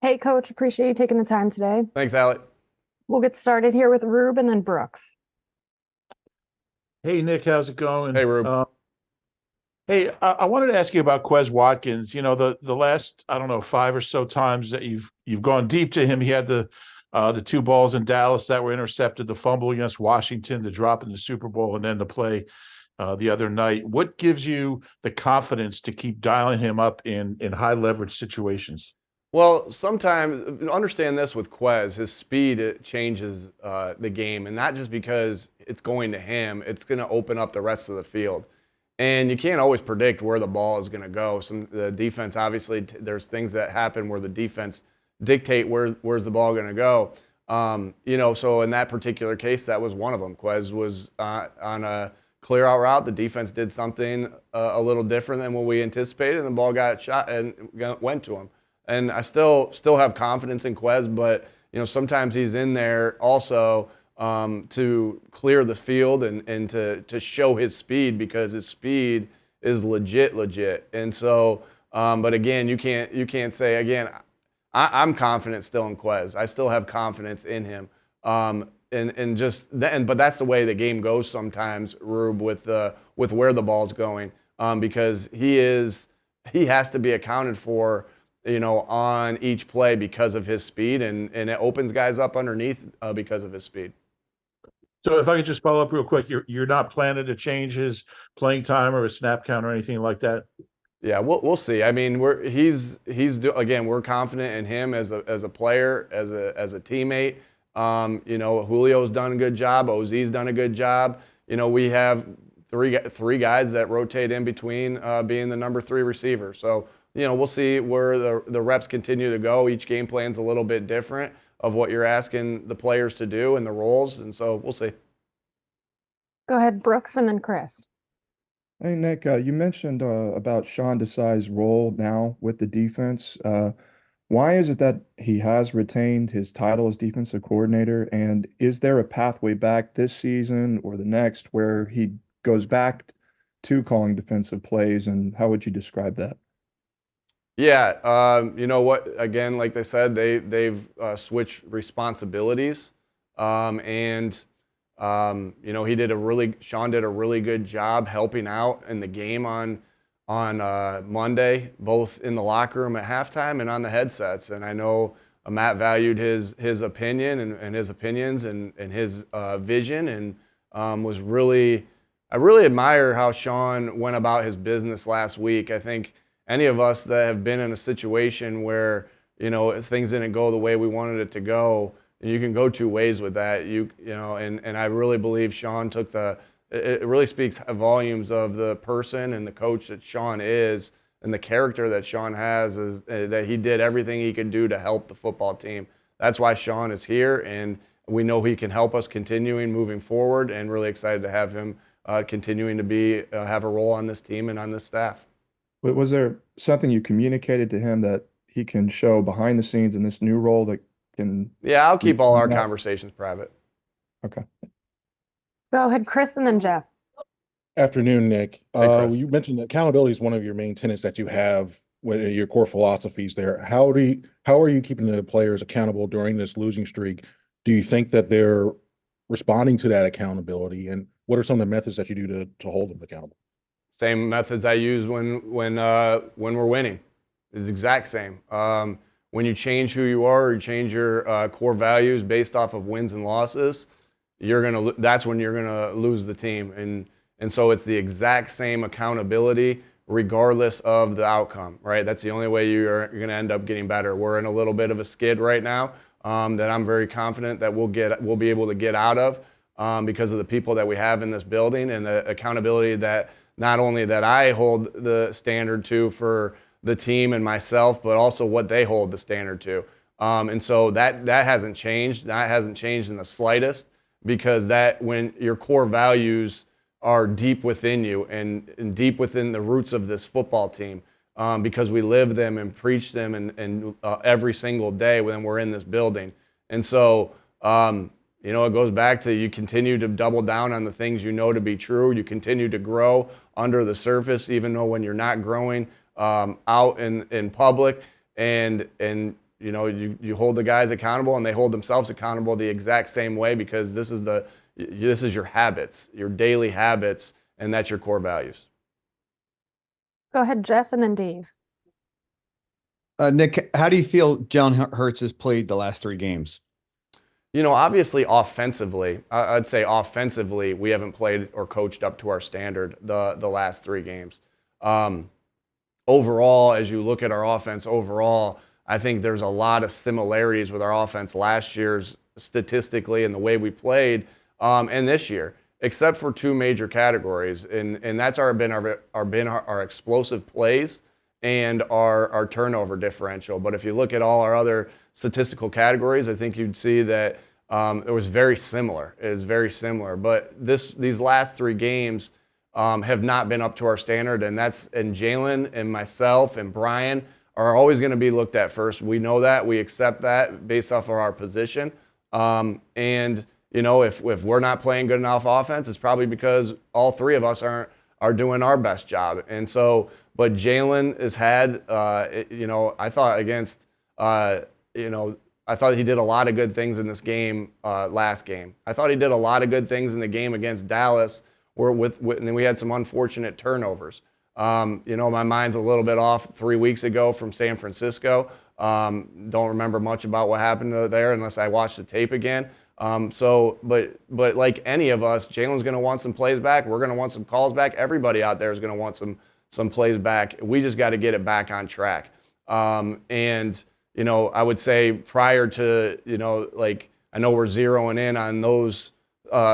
Hey, Coach, appreciate you taking the time today. Thanks, Alec. We'll get started here with Rube and then Brooks. Hey Nick, how's it going? Hey, Rube. Hey, I wanted to ask you about Quez Watkins. You know, the last I don't know 5 or so times that you've gone deep to him. He had the two balls in Dallas that were intercepted, the fumble against Washington, the drop in the Super Bowl, and then the play the other night. What gives you the confidence to keep dialing him up in high leverage situations? Well, sometimes understand this with Quez, his speed it changes the game, and not just because it's going to him, it's going to open up the rest of the field. And you can't always predict where the ball is going to go. The defense, obviously, there's things that happen where the defense dictate where's the ball going to go. So in that particular case, that was one of them. Quez was on a clear out route. The defense did something a little different than what we anticipated, and the ball got shot and went to him. And I still have confidence in Quez, but sometimes he's in there also to clear the field and to show his speed, because his speed is legit. And so, but again, you can't say again. I'm confident still in Quez. I still have confidence in him. But that's the way the game goes sometimes, Rube, with where the ball's going, because he has to be accounted for, on each play because of his speed, and it opens guys up underneath because of his speed. So if I could just follow up real quick, you're not planning to change his playing time or his snap count or anything like that? Yeah, we'll see. I mean, again, we're confident in him as a player, as a teammate. Julio's done a good job. OZ's done a good job. We have three guys that rotate in between being the number 3 receiver. So we'll see where the reps continue to go. Each game plan's a little bit different of what you're asking the players to do and the roles, and so we'll see. Go ahead, Brooks, and then Chris. Hey Nick, you mentioned about Sean Desai's role now with the defense. Why is it that he has retained his title as defensive coordinator? And is there a pathway back this season or the next where he goes back to calling defensive plays? And how would you describe that? Yeah, you know what? Again, like they said, they've switched responsibilities, and Sean did a really good job helping out in the game on Monday, both in the locker room at halftime and on the headsets. And I know Matt valued his opinion and his opinions and his vision, and I really admire how Sean went about his business last week. I think any of us that have been in a situation where things didn't go the way we wanted it to go, and you can go two ways with that. And I really believe Sean took it really speaks volumes of the person and the coach that Sean is, and the character that Sean has, is that he did everything he could do to help the football team. That's why Sean is here, and we know he can help us moving forward, and really excited to have him continuing to have a role on this team and on this staff. But was there something you communicated to him that he can show behind the scenes in this new role that can Yeah, I'll be keep all our pointed out? conversations private. Okay. Go ahead, Chris, and then Jeff. Afternoon, Nick. Hey, Chris. You mentioned that accountability is one of your main tenets that you have with your core philosophies there. How are you keeping the players accountable during this losing streak? Do you think that they're responding to that accountability? And what are some of the methods that you do to hold them accountable? Same methods I use when we're winning. It's the exact same. When you change who you are, or you change your core values based off of wins and losses, that's when you're gonna lose the team. And so it's the exact same accountability regardless of the outcome, right? That's the only way you're gonna end up getting better. We're in a little bit of a skid right now that I'm very confident that we'll be able to get out of because of the people that we have in this building, and the accountability that not only that I hold the standard to for the team and myself, but also what they hold the standard to. And so that hasn't changed. That hasn't changed in the slightest, because when your core values are deep within you and deep within the roots of this football team, because we live them and preach them and every single day when we're in this building. And so, it goes back to, you continue to double down on the things you know to be true. You continue to grow under the surface, even though when you're not growing out in public, and you hold the guys accountable and they hold themselves accountable the exact same way, because this is your habits, your daily habits, and that's your core values. Go ahead, Jeff, and then Dave. Nick, how do you feel Jalen Hurts has played the last 3 games? Obviously offensively, I'd say offensively, we haven't played or coached up to our standard the last 3 games. Overall, as you look at our offense overall, I think there's a lot of similarities with our offense last year's statistically and the way we played, and this year, except for 2 major categories, and that's been our explosive plays and our turnover differential. But if you look at all our other statistical categories, I think you'd see that it was very similar. It is very similar. But these last 3 games have not been up to our standard, and Jalen and myself and Brian are always going to be looked at first. We know that. We accept that based off of our position. And if we're not playing good enough offense, it's probably because all 3 of us are doing our best job. And so, but Jalen has had, I thought against, I thought he did a lot of good things in this game, last game. I thought he did a lot of good things in the game against Dallas, and then we had some unfortunate turnovers. My mind's a little bit off 3 weeks ago from San Francisco. Don't remember much about what happened there unless I watched the tape again. But like any of us, Jalen's going to want some plays back. We're going to want some calls back. Everybody out there is going to want some plays back. We just got to get it back on track. I would say prior to, I know we're zeroing in on those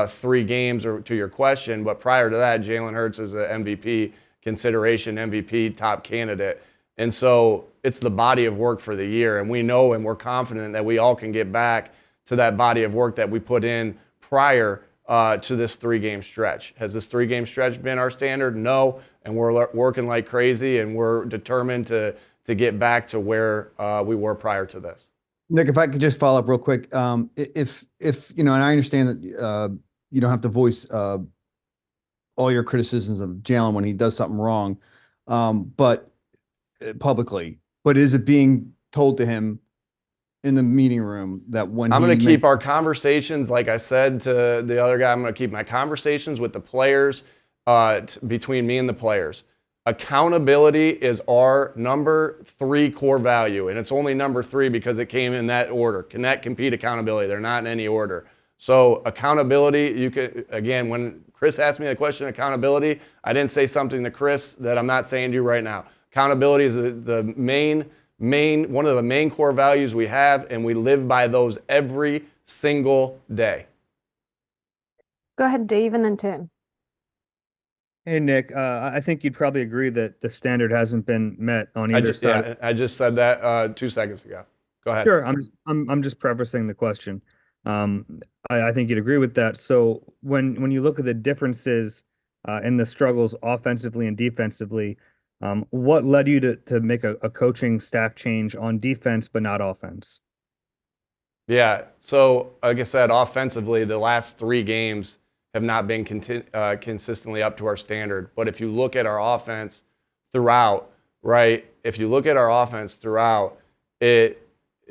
3 games, or to your question, but prior to that, Jalen Hurts is an MVP consideration, MVP top candidate. And so it's the body of work for the year. And we know and we're confident that we all can get back to that body of work that we put in prior to this 3-game stretch. Has this 3-game stretch been our standard? No. And we're working like crazy, and we're determined to get back to where we were prior to this. Nick, if I could just follow up real quick. If and I understand that you don't have to voice all your criticisms of Jalen when he does something wrong, but publicly, but is it being told to him in the meeting room that when I'm going to keep our conversations, like I said to the other guy, I'm going to keep my conversations with the players between me and the players. Accountability is our number 3 core value, and it's only number 3 because it came in that order: connect, compete, accountability. They're not in any order. So accountability, again, when Chris asked me the question, accountability, I didn't say something to Chris that I'm not saying to you right now. Accountability is the one of the main core values we have, and we live by those every single day. Go ahead, Dave, and then Tim. Hey, Nick, I think you'd probably agree that the standard hasn't been met on either side. Yeah, I just said that 2 seconds ago. Go ahead. Sure, I'm just prefacing the question. I think you'd agree with that. So when you look at the differences in the struggles offensively and defensively, what led you to make a coaching staff change on defense but not offense? Yeah, so like I said, offensively, the last 3 games have not been consistently up to our standard. But if you look at our offense throughout, right, it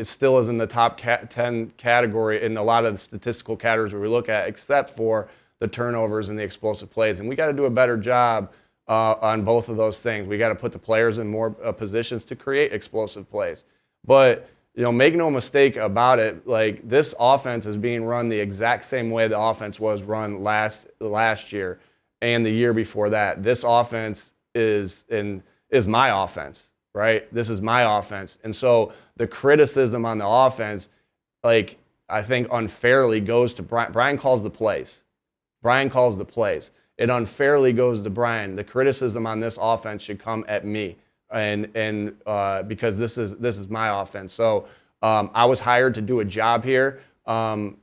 still is in the top 10 category in a lot of the statistical categories where we look at, except for the turnovers and the explosive plays. And we got to do a better job on both of those things. We got to put the players in more positions to create explosive plays. But make no mistake about it, like, this offense is being run the exact same way the offense was run last year and the year before that. This offense is my offense, right? This is my offense. And so the criticism on the offense, like, I think unfairly goes to Brian. Brian calls the plays. It unfairly goes to Brian. The criticism on this offense should come at me. And because this is my offense. So I was hired to do a job here, and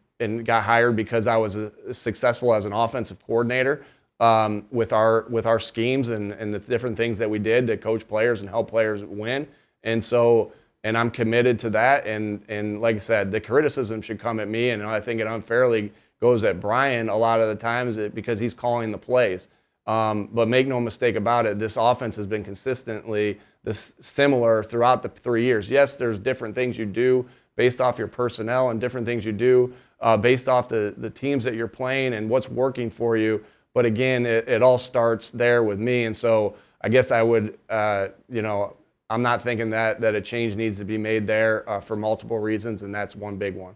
got hired because I was successful as an offensive coordinator with our schemes and the different things that we did to coach players and help players win. And I'm committed to that. And like I said, the criticism should come at me, and I think it unfairly goes at Brian a lot of the times because he's calling the plays. But make no mistake about it, this offense has been consistently this similar throughout the 3 years. Yes, there's different things you do based off your personnel and different things you do based off the teams that you're playing and what's working for you. But again, it all starts there with me. And so I guess I would, I'm not thinking that a change needs to be made there for multiple reasons, and that's one big one.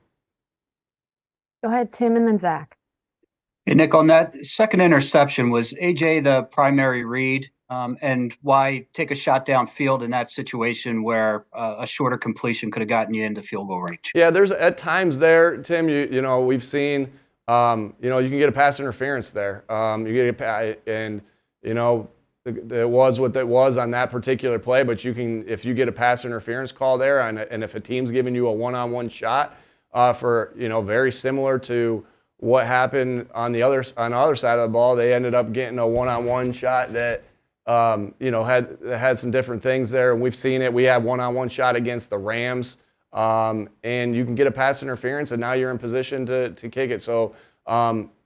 Go ahead, Tim, and then Zach. Hey, Nick, on that second interception, was AJ the primary read? And why take a shot downfield in that situation where a shorter completion could have gotten you into field goal range? Yeah, there's at times there, Tim, we've seen, you can get a pass interference there. It was what it was on that particular play, but if you get a pass interference call there, and if a team's giving you a one-on-one shot for, very similar to what happened on the other side of the ball, they ended up getting a one-on-one shot that, had some different things there, and we've seen it. We had one-on-one shot against the Rams, and you can get a pass interference, and now you're in position to kick it. So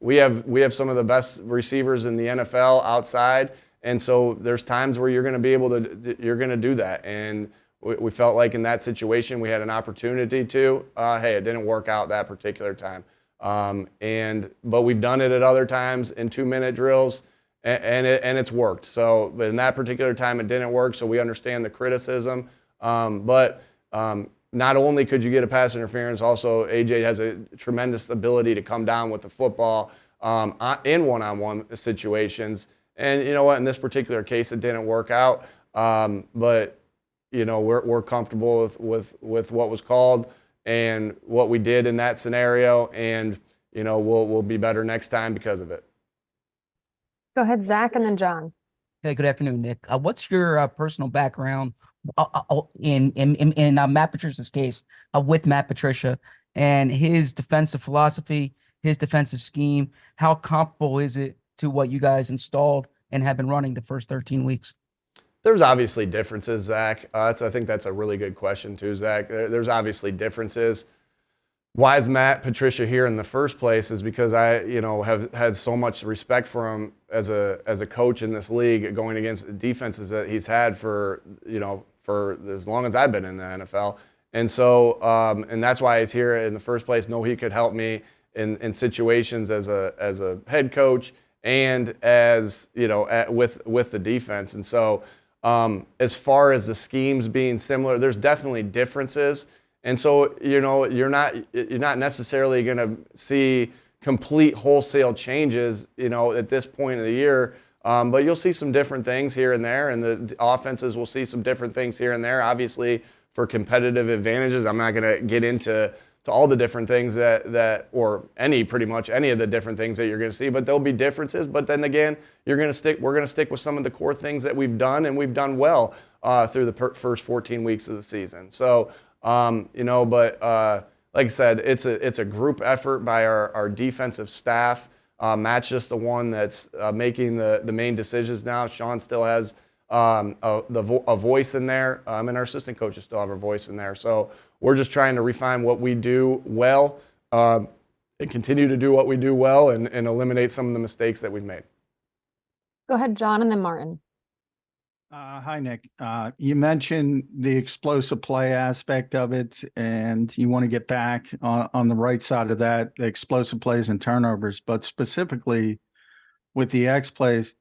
we have some of the best receivers in the NFL outside, and so there's times where you're going to do that, and we felt like in that situation we had an opportunity to. Hey, it didn't work out that particular time, but we've done it at other times in 2-minute drills. And it's worked. So, but in that particular time, it didn't work. So we understand the criticism. But not only could you get a pass interference, also AJ has a tremendous ability to come down with the football in one-on-one situations. And you know what? In this particular case, it didn't work out. But we're comfortable with what was called and what we did in that scenario. And we'll be better next time because of it. Go ahead, Zach, and then John. Hey, good afternoon, Nick. What's your personal background in Matt Patricia's case with Matt Patricia and his defensive philosophy, his defensive scheme? How comparable is it to what you guys installed and have been running the first 13 weeks? There's obviously differences, Zach. I think that's a really good question too, Zach. There's obviously differences. Why is Matt Patricia here in the first place is because I, have had so much respect for him as a coach in this league, going against the defenses that he's had for as long as I've been in the NFL. And so, and that's why he's here in the first place. Know he could help me in situations as a head coach and as, with the defense. And so, as far as the schemes being similar, there's definitely differences. And so, you're not necessarily going to see complete wholesale changes, at this point of the year. But you'll see some different things here and there, and the offenses will see some different things here and there. Obviously, for competitive advantages, I'm not going to get into all the different things or pretty much any of the different things that you're going to see. But there'll be differences. But then again, we're going to stick with some of the core things that we've done, and we've done well through the first 14 weeks of the season. So. Like I said, it's a group effort by our defensive staff. Matt's just the one that's making the main decisions now. Sean still has a voice in there, and our assistant coaches still have a voice in there. So we're just trying to refine what we do well and continue to do what we do well and eliminate some of the mistakes that we've made. Go ahead, John, and then Martin. Hi, Nick. You mentioned the explosive play aspect of it, and you want to get back on the right side of that, the explosive plays and turnovers, but specifically with the X plays,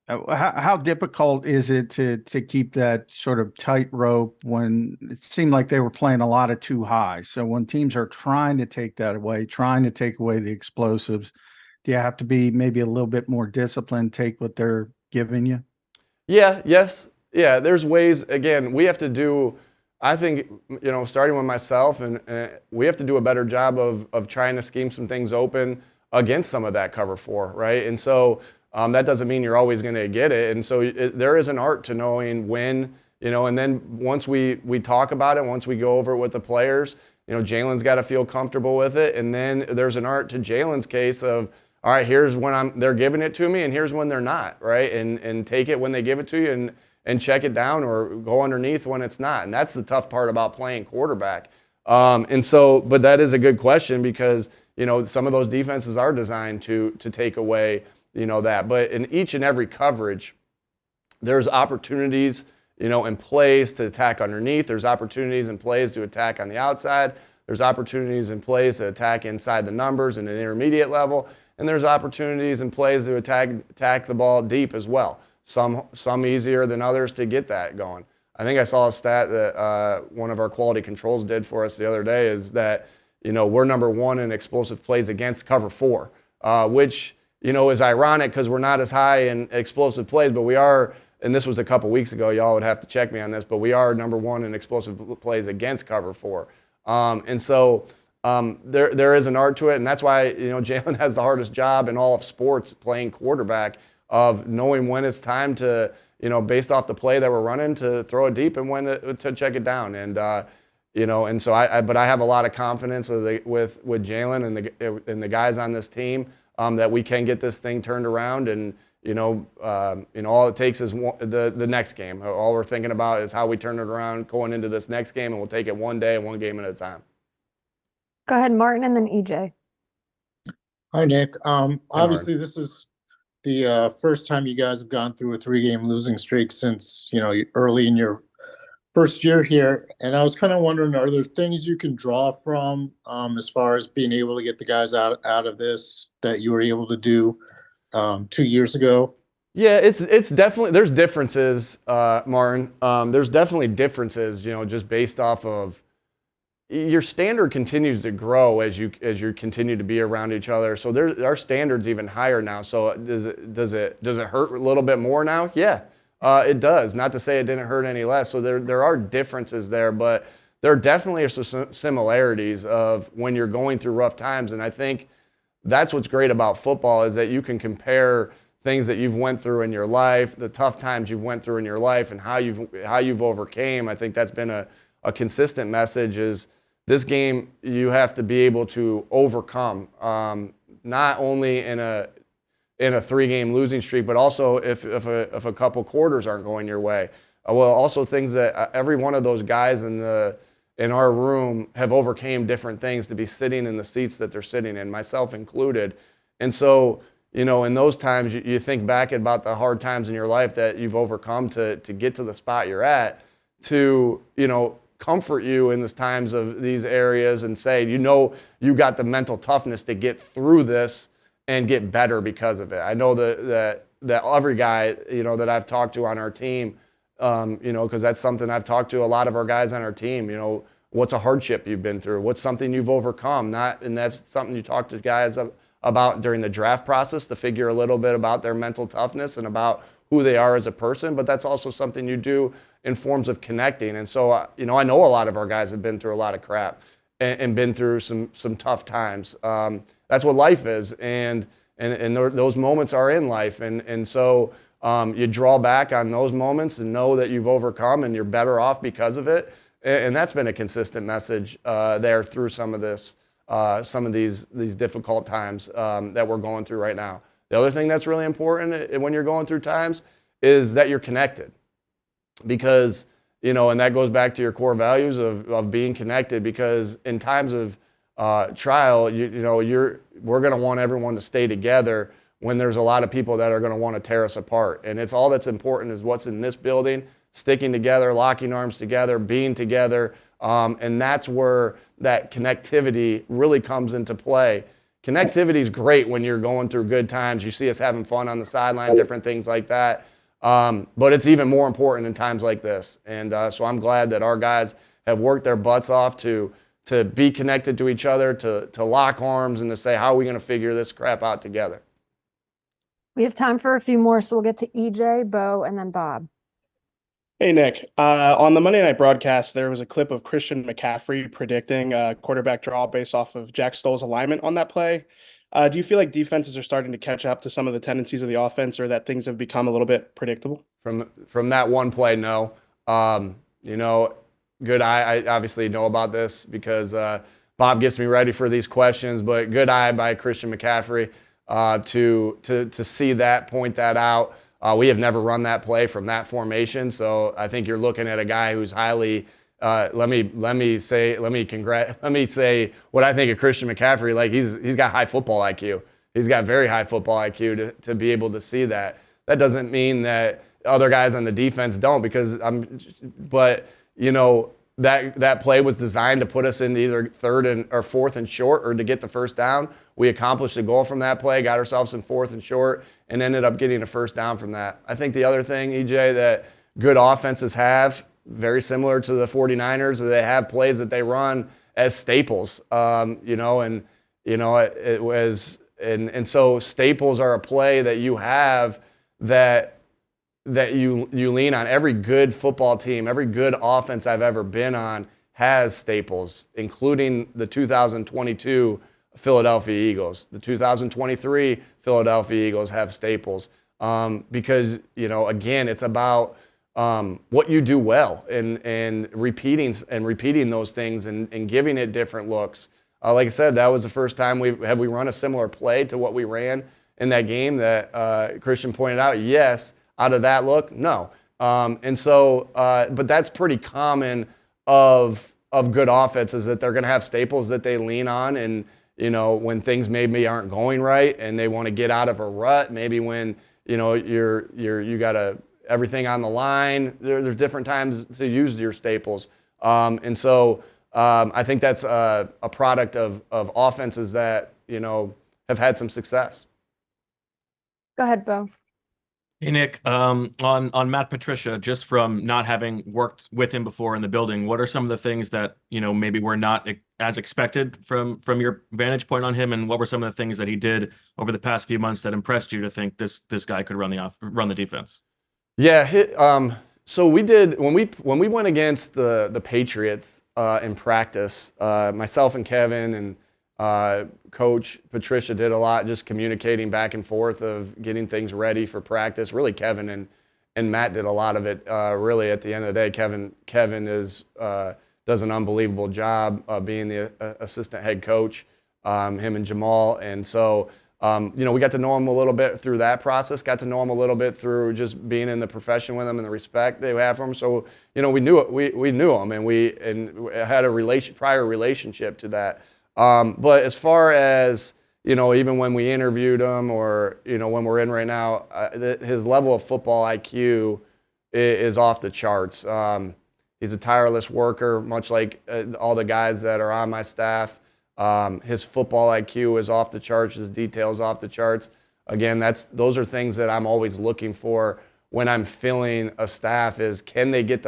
how difficult is it to keep that sort of tightrope when it seemed like they were playing a lot of too high? So when teams are trying to take that away, trying to take away the explosives, do you have to be maybe a little bit more disciplined, take what they're giving you? Yeah, yes. Yeah, there's ways, again, we have to do, I think, starting with myself, and we have to do a better job of trying to scheme some things open against some of that cover 4, right? And so that doesn't mean you're always going to get it. And so there is an art to knowing when, and then once we talk about it, once we go over it with the players, Jalen's got to feel comfortable with it. And then there's an art to Jalen's case of, all right, here's when they're giving it to me, and here's when they're not, right? And take it when they give it to you, and check it down or go underneath when it's not. And that's the tough part about playing quarterback. And so, but that is a good question because some of those defenses are designed to take away that. But in each and every coverage, there's opportunities in plays to attack underneath. There's opportunities and plays to attack on the outside. There's opportunities and plays to attack inside the numbers and an intermediate level. And there's opportunities and plays to attack the ball deep as well. Some easier than others to get that going. I think I saw a stat that one of our quality controls did for us the other day is that, we're number 1 in explosive plays against cover 4, which, is ironic because we're not as high in explosive plays, but we are, and this was a couple weeks ago, y'all would have to check me on this, but we are number 1 in explosive plays against cover 4. And so there is an art to it, and that's why, Jalen has the hardest job in all of sports playing quarterback of knowing when it's time to, based off the play that we're running, to throw it deep and when to check it down. And, and so but I have a lot of confidence with Jalen and the guys on this team that we can get this thing turned around. And, all it takes is the next game. All we're thinking about is how we turn it around going into this next game, and we'll take it one day and one game at a time. Go ahead, Martin, and then EJ. Hi, Nick. Obviously, this is the first time you guys have gone through a 3-game losing streak since, early in your first year here. And I was kind of wondering, are there things you can draw from as far as being able to get the guys out of this that you were able to do 2 years ago? Yeah, it's definitely, there's differences, Martin. There's definitely differences, just based off of your standard continues to grow as you continue to be around each other. So our standard's even higher now. So does it hurt a little bit more now? Yeah, it does. Not to say it didn't hurt any less. So there are differences there, but there definitely are some similarities of when you're going through rough times. And I think that's what's great about football is that you can compare things that you've went through in your life, the tough times you've went through in your life, and how you've overcame. I think that's been a consistent message is this game you have to be able to overcome, not only in a 3-game losing streak, but also if a couple quarters aren't going your way. Well, also things that every one of those guys in our room have overcame different things to be sitting in the seats that they're sitting in, myself included. And so, in those times, you think back about the hard times in your life that you've overcome to get to the spot you're at, to, comfort you in the times of these areas and say, you got the mental toughness to get through this and get better because of it. I know that every guy, that I've talked to on our team, because that's something I've talked to a lot of our guys on our team, what's a hardship you've been through? What's something you've overcome? And that's something you talk to guys about during the draft process to figure a little bit about their mental toughness and about who they are as a person, but that's also something you do in forms of connecting. And so, I know a lot of our guys have been through a lot of crap and been through some tough times. That's what life is, and those moments are in life. And so you draw back on those moments and know that you've overcome and you're better off because of it. And that's been a consistent message there through some of these difficult times that we're going through right now. The other thing that's really important when you're going through times is that you're connected. Because, and that goes back to your core values of being connected, because in times of trial, we're going to want everyone to stay together when there's a lot of people that are going to want to tear us apart. And it's all that's important is what's in this building, sticking together, locking arms together, being together. And that's where that connectivity really comes into play. Connectivity is great when you're going through good times. You see us having fun on the sideline, different things like that. But it's even more important in times like this. And so I'm glad that our guys have worked their butts off to be connected to each other, to lock arms, and to say, how are we going to figure this crap out together? We have time for a few more, so we'll get to EJ, Bo, and then Bob. Hey, Nick. On the Monday night broadcast, there was a clip of Christian McCaffrey predicting a quarterback draw based off of Jack Stoll's alignment on that play. Do you feel like defenses are starting to catch up to some of the tendencies of the offense, or that things have become a little bit predictable? From that one play, no. Good eye. I obviously know about this because Bob gets me ready for these questions, but good eye by Christian McCaffrey to see that, point that out. We have never run that play from that formation, so I think you're looking at a guy who's highly. Let me say what I think of Christian McCaffrey. Like he's got high football IQ. He's got very high football IQ to be able to see that. That doesn't mean that other guys on the defense don't but you know, that play was designed to put us in either third or fourth and short or to get the first down. We accomplished a goal from that play, got ourselves in fourth and short, and ended up getting a first down from that. I think the other thing, EJ, that good offenses have, very similar to the 49ers, they have plays that they run as staples, you know, and, you know, it was, and so staples are a play that you have that you lean on. Every good football team, every good offense I've ever been on has staples, including the 2022 Philadelphia Eagles. The 2023 Philadelphia Eagles have staples because, you know, again, it's about what you do well and repeating those things and giving it different looks. Like I said, that was the first time we run a similar play to what we ran in that game that Christian pointed out. Yes. Out of that look, no. And so, but that's pretty common of good offenses, that they're going to have staples that they lean on. And, you know, when things maybe aren't going right and they want to get out of a rut, maybe when, you know, you got everything on the line, there's different times to use your staples. And so I think that's a product of offenses that, you know, have had some success. Go ahead, Bo. Hey, Nick, on Matt Patricia, just from not having worked with him before in the building, what are some of the things that, you know, maybe were not as expected from your vantage point on him? And what were some of the things that he did over the past few months that impressed you to think this guy could run the defense? Yeah. So we did, when we went against the Patriots in practice, myself and Kevin and Coach Patricia did a lot, just communicating back and forth of getting things ready for practice. Really, Kevin and Matt did a lot of it. Really, at the end of the day, Kevin does an unbelievable job being the assistant head coach. Him and Jamal, and so you know, we got to know him a little bit through that process. Got to know him a little bit through just being in the profession with him and the respect they have for him. So you know, we knew him, and we had a prior relationship to that. But as far as, you know, even when we interviewed him or, you know, when we're in right now, his level of football IQ is off the charts. He's a tireless worker, much like all the guys that are on my staff. His football IQ is off the charts. His details off the charts. Again, those are things that I'm always looking for when I'm filling a staff is, can they put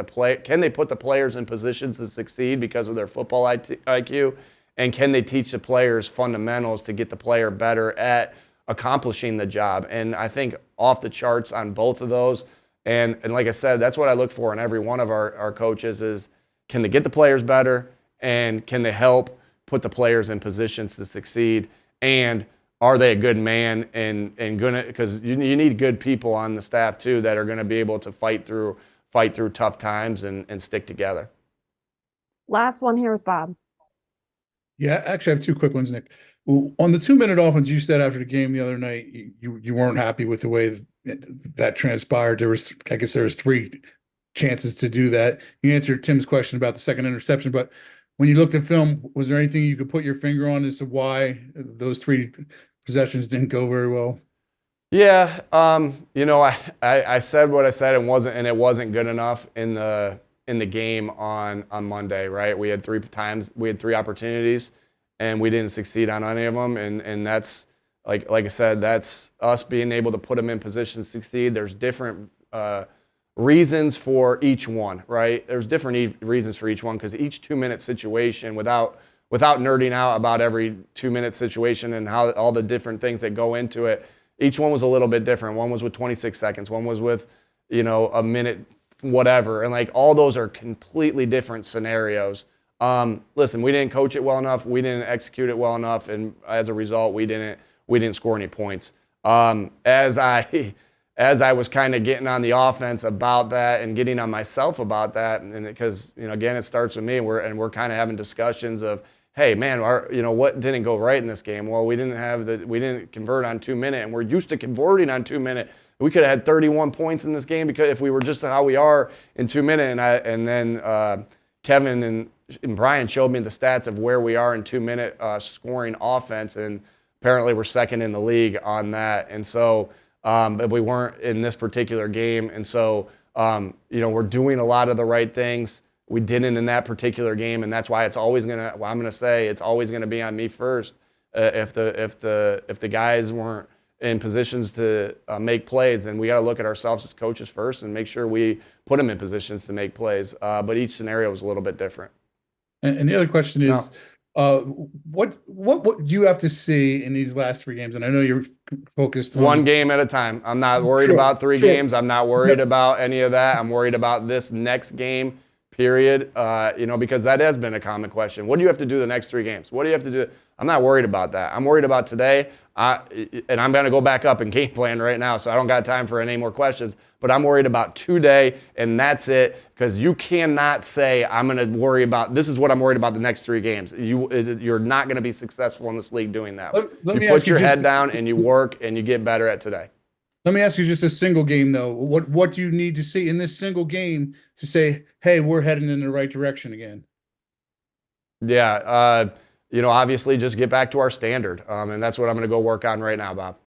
the players in positions to succeed because of their football IQ? And can they teach the players fundamentals to get the player better at accomplishing the job? And I think off the charts on both of those. And like I said, that's what I look for in every one of our coaches is, can they get the players better? And can they help put the players in positions to succeed? And are they a good man and gonna, because you need good people on the staff too that are gonna be able to fight through tough times and stick together. Last one here with Bob. Yeah, actually, I have two quick ones, Nick. On the 2-minute offense, you said after the game the other night you weren't happy with the way that transpired. I guess there was 3 chances to do that. You answered Tim's question about the second interception, but when you looked at film, was there anything you could put your finger on as to why those 3 possessions didn't go very well? Yeah, you know, I said what I said and it wasn't good enough in the game on Monday, right? We had 3 opportunities and we didn't succeed on any of them. And that's, like I said, that's us being able to put them in position to succeed. There's different reasons for each one, right? There's different reasons for each one, because each 2-minute situation, without nerding out about every 2-minute situation and how all the different things that go into it, each one was a little bit different. One was with 26 seconds. One was with, you know, a minute, whatever. And like all those are completely different scenarios. Listen, we didn't coach it well enough. We didn't execute it well enough. And as a result, we didn't score any points. As I was kind of getting on the offense about that and getting on myself about that, and because, you know, again, it starts with me, and we're kind of having discussions of, hey, man, what didn't go right in this game? Well, we didn't convert on 2-minute, and we're used to converting on 2-minute. We could have had 31 points in this game because if we were just how we are in 2-minute, and then Kevin and Brian showed me the stats of where we are in 2-minute scoring offense, and apparently we're second in the league on that. And so but we weren't in this particular game. And so, we're doing a lot of the right things. We didn't in that particular game, and that's why it's always gonna. Well, I'm gonna say it's always gonna be on me first. If the guys weren't in positions to make plays, then we got to look at ourselves as coaches first and make sure we put them in positions to make plays. But each scenario was a little bit different. And the other question is, what do you have to see in these last 3 games? And I know you're focused on one game at a time. I'm not worried about 3 games. I'm not worried about any of that. I'm worried about this next game, period. Because that has been a common question. What do you have to do the next 3 games? What do you have to do? I'm not worried about that. I'm worried about today. And I'm going to go back up and game plan right now, so I don't got time for any more questions. But I'm worried about today, and that's it. Because you cannot say I'm going to worry about this is what I'm worried about the next 3 games. You're not going to be successful in this league doing that. Let you me put ask you your just- head down and you work and you get better at today. Let me ask you just a single game though. What do you need to see in this single game to say, hey, we're heading in the right direction again? Yeah, obviously just get back to our standard, and that's what I'm going to go work on right now, Bob.